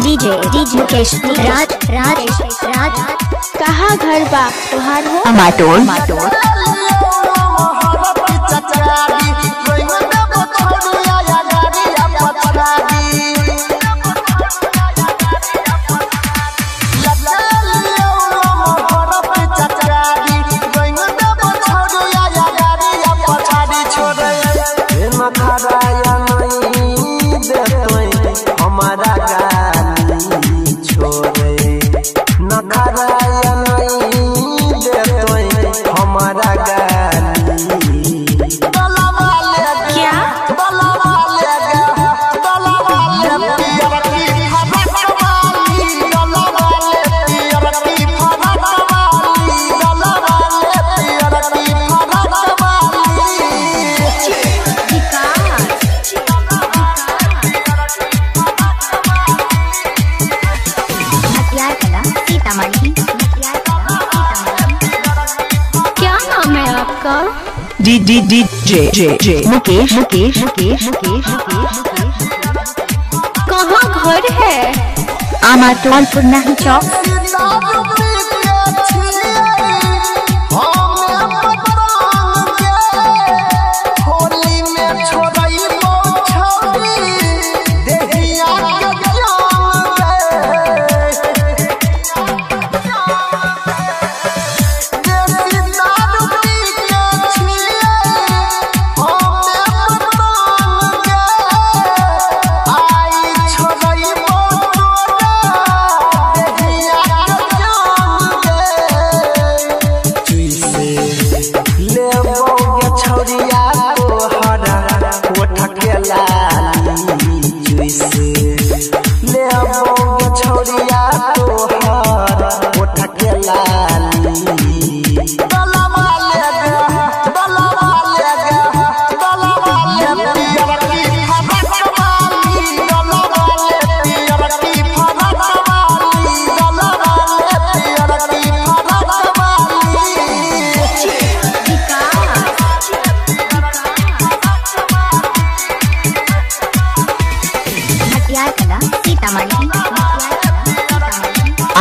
DJ Mukesh राज कहाँ घर बा तुहार हो? अमाटोल डीजे मुकेश कहाँ घर है? अमाटोल पुन्ना चौक।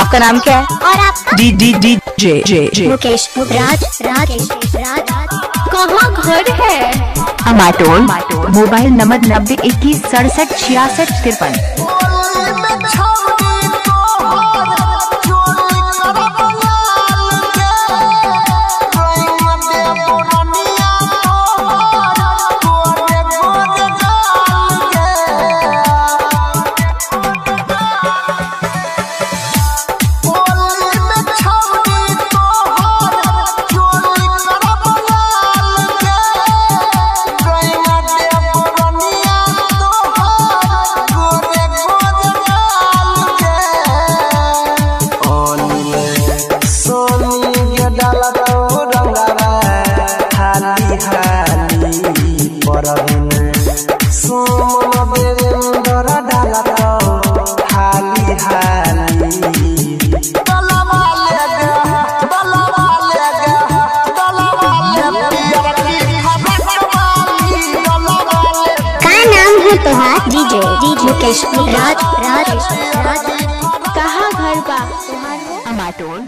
आपका नाम क्या है? और आपका? डीजे मुकेश राज कहाँ घर है? अमाटोल मोबाइल नंबर 9021676653। डीजे मुकेश राज कहाँ घर बा तुहार हो? अमाटोल।